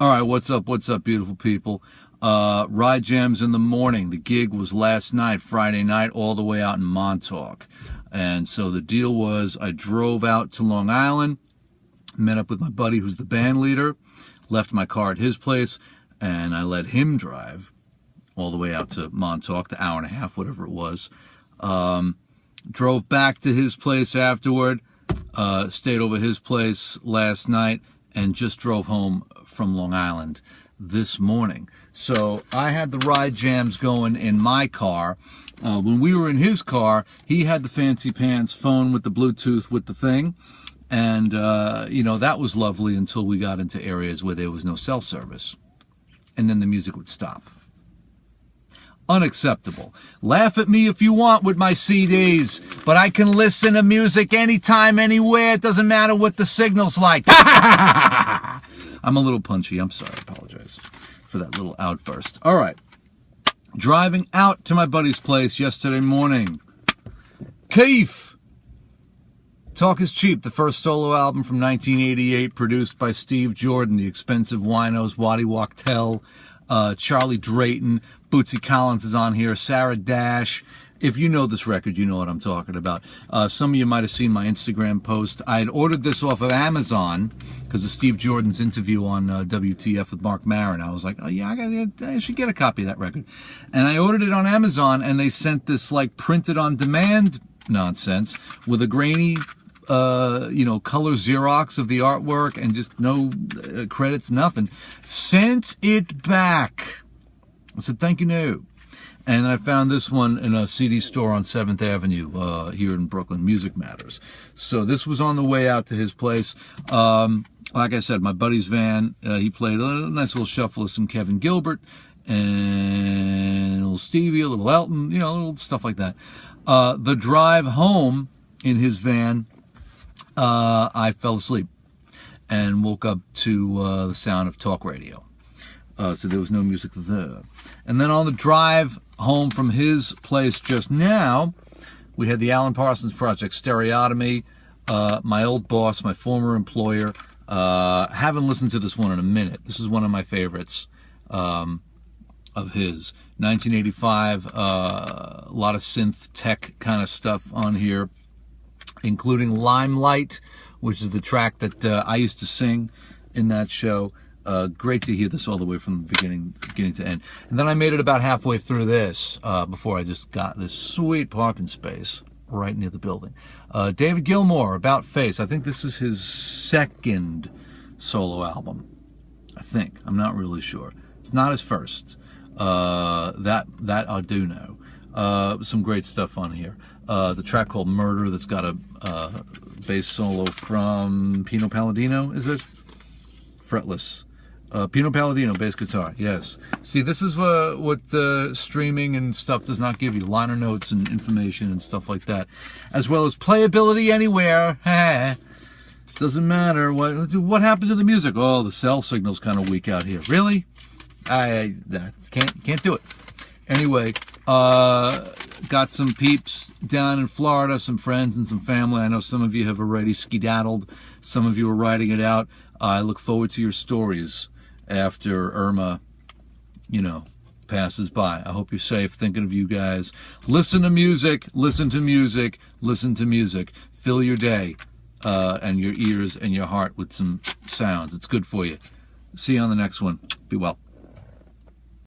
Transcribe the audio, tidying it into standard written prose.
All right, what's up, beautiful people? Ride jams in the morning. The gig was last night, Friday night, all the way out in Montauk. And so the deal was I drove out to Long Island, met up with my buddy who's the band leader, left my car at his place, and I let him drive all the way out to Montauk, the hour and a half, whatever it was. Drove back to his place afterward, stayed over his place last night, and just drove home from Long Island this morning. So I had the ride jams going in my car. When we were in his car, he had the fancy pants phone with the Bluetooth with the thing. And, that was lovely until we got into areas where there was no cell service. And then the music would stop. Unacceptable. Laugh at me if you want with my CDs, but I can listen to music anytime, anywhere. It doesn't matter what the signal's like. I'm a little punchy. I'm sorry. I apologize for that little outburst. All right. Driving out to my buddy's place yesterday morning. Keith. Talk is Cheap, the first solo album from 1988, produced by Steve Jordan, the Expensive Winos, Waddy Wachtel, Charlie Drayton, Bootsy Collins is on here, Sarah Dash. If you know this record, you know what I'm talking about. Some of you might have seen my Instagram post. I had ordered this off of Amazon because of Steve Jordan's interview on WTF with Mark Maron. I was like, oh yeah, I should get a copy of that record. And I ordered it on Amazon, and they sent this like printed on demand nonsense with a grainy color Xerox of the artwork and just no credits, nothing. Sent it back. I said, thank you, no. And I found this one in a CD store on 7th Avenue here in Brooklyn, Music Matters. So this was on the way out to his place. Like I said, my buddy's van, he played a nice little shuffle of some Kevin Gilbert and a little Stevie, a little Elton, little stuff like that. The drive home in his van, I fell asleep and woke up to the sound of talk radio. So there was no music there. And then on the drive home from his place just now, we had the Alan Parsons Project, Stereotomy, my old boss, my former employer. Haven't listened to this one in a minute. This is one of my favorites of his. 1985, a lot of synth tech kind of stuff on here, including Limelight, which is the track that I used to sing in that show. Great to hear this all the way from the beginning to end. And then I made it about halfway through this before I just got this sweet parking space right near the building. David Gilmour, About Face. I think this is his second solo album. I think. I'm not really sure. It's not his first. That I do know. Some great stuff on here. The track called Murder that's got a bass solo from Pino Palladino, is it? Fretless. Pino Palladino, bass guitar, yes. See, this is what streaming and stuff does not give you. Liner notes and information and stuff like that. As well as playability anywhere. Doesn't matter. What happened to the music? Oh, the cell signal's kind of weak out here. Really? I can't do it. Anyway, got some peeps down in Florida, some friends and some family. I know some of you have already skedaddled. Some of you are writing it out. I look forward to your stories after Irma, passes by. I hope you're safe. Thinking of you guys. Listen to music. Listen to music. Listen to music. Fill your day and your ears and your heart with some sounds. It's good for you. See you on the next one. Be well.